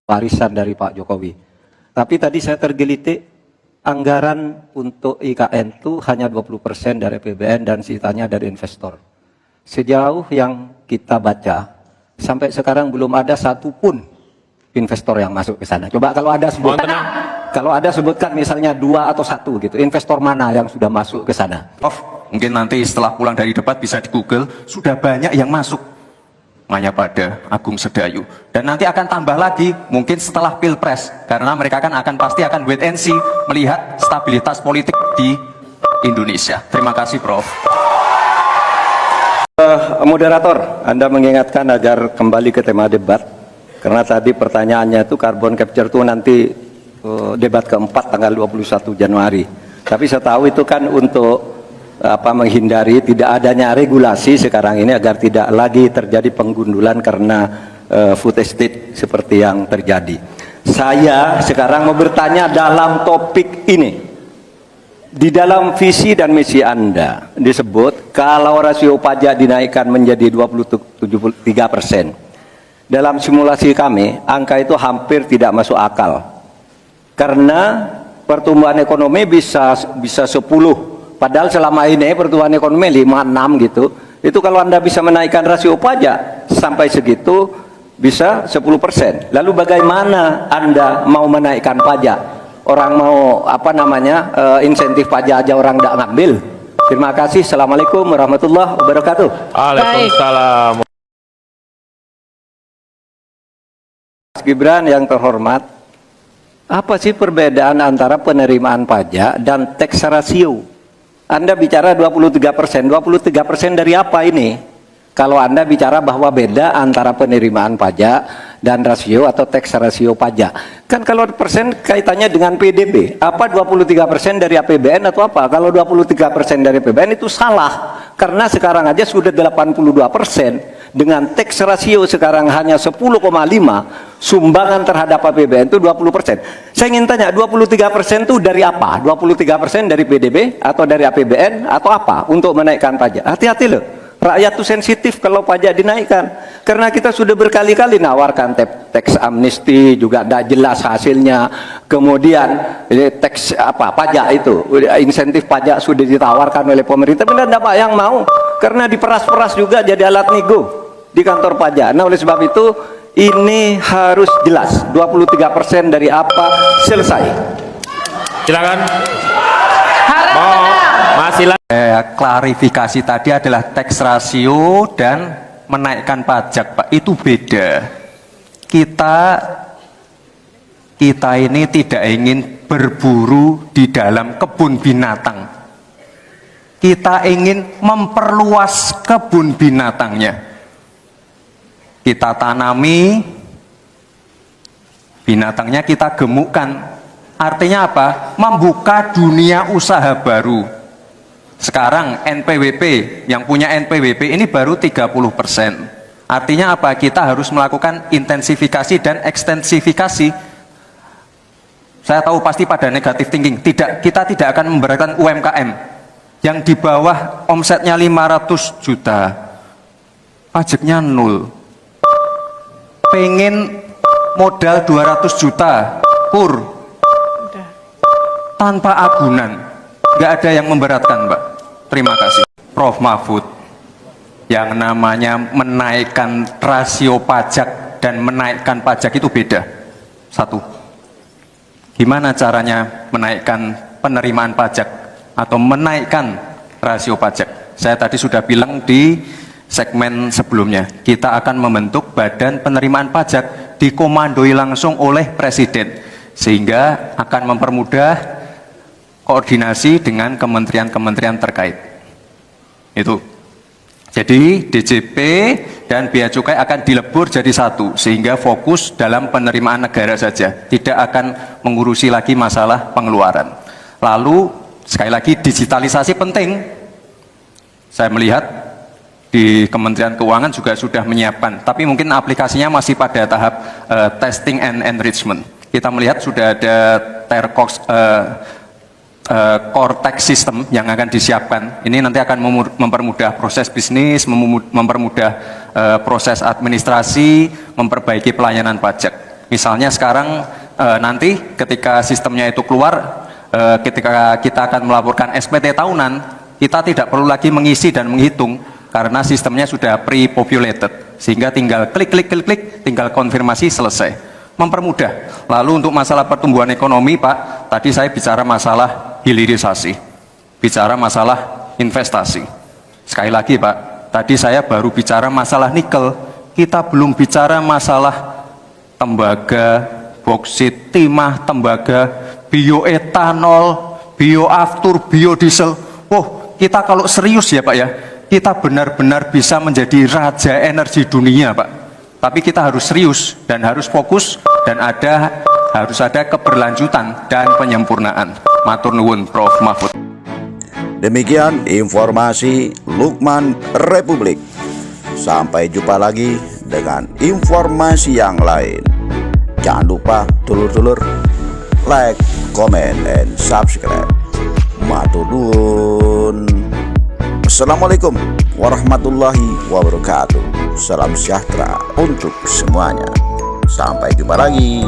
warisan dari Pak Jokowi. Tapi tadi saya tergelitik, anggaran untuk IKN itu hanya 20% dari APBN dan sisanya dari investor. Sejauh yang kita baca, sampai sekarang belum ada satupun investor yang masuk ke sana. Coba kalau ada sebutkan, misalnya 2 atau 1 gitu, investor mana yang sudah masuk ke sana? Mungkin nanti setelah pulang dari debat bisa di Google, sudah banyak yang masuk. Hanya pada Agung Sedayu, dan nanti akan tambah lagi mungkin setelah Pilpres, karena mereka pasti akan wait and see melihat stabilitas politik di Indonesia. Terima kasih, Prof. Moderator, Anda mengingatkan agar kembali ke tema debat, karena tadi pertanyaannya itu carbon capture itu nanti debat keempat tanggal 21 Januari. Tapi saya tahu itu kan untuk menghindari tidak adanya regulasi sekarang ini agar tidak lagi terjadi penggundulan karena food estate seperti yang terjadi. Saya sekarang mau bertanya dalam topik ini. Di dalam visi dan misi Anda disebut kalau rasio pajak dinaikkan menjadi 23%. Dalam simulasi kami, angka itu hampir tidak masuk akal. Karena pertumbuhan ekonomi bisa 10. Padahal selama ini pertumbuhan ekonomi 5-6 gitu. Itu kalau Anda bisa menaikkan rasio pajak sampai segitu bisa 10%. Lalu bagaimana Anda mau menaikkan pajak? Orang mau insentif pajak aja orang tidak ngambil. Terima kasih. Assalamualaikum warahmatullahi wabarakatuh. Waalaikumsalam. Mas Gibran yang terhormat, apa sih perbedaan antara penerimaan pajak dan tax ratio? Anda bicara 23%, 23% dari apa ini? Kalau Anda bicara bahwa beda antara penerimaan pajak dan rasio atau tax rasio pajak. Kan kalau persen kaitannya dengan PDB, apa 23% dari APBN atau apa? Kalau 23% dari APBN itu salah. Karena sekarang aja sudah 82%. Dengan tax rasio sekarang hanya 10,5, sumbangan terhadap APBN itu 20%. Saya ingin tanya, 23% itu dari apa? 23% dari PDB atau dari APBN atau apa untuk menaikkan pajak? Hati-hati loh, rakyat itu sensitif kalau pajak dinaikkan. Karena kita sudah berkali-kali nawarkan tax amnesty juga tidak jelas hasilnya. Kemudian tax pajak itu, insentif pajak sudah ditawarkan oleh pemerintah, benar tidak Pak yang mau? Karena diperas-peras juga jadi alat nego di kantor pajak. Nah oleh sebab itu ini harus jelas 23% dari apa, selesai. Silakan. Masih Klarifikasi tadi adalah tax ratio dan menaikkan pajak, Pak. Itu beda. Kita ini tidak ingin berburu di dalam kebun binatang. Kita ingin memperluas kebun binatangnya. Kita tanami, binatangnya kita gemukkan. Artinya apa? Membuka dunia usaha baru. Sekarang NPWP, yang punya NPWP ini baru 30%. Artinya apa? Kita harus melakukan intensifikasi dan ekstensifikasi. Saya tahu pasti pada negatif thinking. Kita tidak akan memberatkan UMKM yang di bawah omsetnya 500 juta, pajaknya 0. Pengen modal 200 juta kur tanpa agunan, nggak ada yang memberatkan, Mbak. Terima kasih. Prof Mahfud, yang namanya menaikkan rasio pajak dan menaikkan pajak itu beda. Satu, gimana caranya menaikkan penerimaan pajak atau menaikkan rasio pajak? Saya tadi sudah bilang di segmen sebelumnya, kita akan membentuk badan penerimaan pajak dikomandoi langsung oleh Presiden, sehingga akan mempermudah koordinasi dengan kementerian-kementerian terkait. Itu. Jadi DJP dan Bea Cukai akan dilebur jadi satu, sehingga fokus dalam penerimaan negara saja, tidak akan mengurusi lagi masalah pengeluaran. Lalu sekali lagi digitalisasi penting. Saya melihat di Kementerian Keuangan juga sudah menyiapkan, tapi mungkin aplikasinya masih pada tahap testing and enrichment. Kita melihat sudah ada core tax system yang akan disiapkan. Ini nanti akan mempermudah proses bisnis, mempermudah proses administrasi, memperbaiki pelayanan pajak. Misalnya sekarang nanti ketika sistemnya itu keluar, ketika kita akan melaporkan SPT tahunan, kita tidak perlu lagi mengisi dan menghitung karena sistemnya sudah pre-populated, sehingga tinggal klik, tinggal konfirmasi, selesai. Mempermudah. Lalu untuk masalah pertumbuhan ekonomi, Pak, tadi saya bicara masalah hilirisasi, bicara masalah investasi. Sekali lagi, Pak, tadi saya baru bicara masalah nikel, kita belum bicara masalah tembaga, boksit, timah, tembaga, bioetanol, bioaftur, biodiesel. Oh, kita kalau serius ya Pak ya, kita benar-benar bisa menjadi raja energi dunia Pak. Tapi kita harus serius dan harus fokus dan harus ada keberlanjutan dan penyempurnaan. Matur nuwun Prof Mahfud. Demikian informasi Lukman Republik. Sampai jumpa lagi dengan informasi yang lain. Jangan lupa dulur-dulur like, comment, and subscribe. Matur nuwun. Assalamualaikum warahmatullahi wabarakatuh. Salam sejahtera untuk semuanya. Sampai jumpa lagi.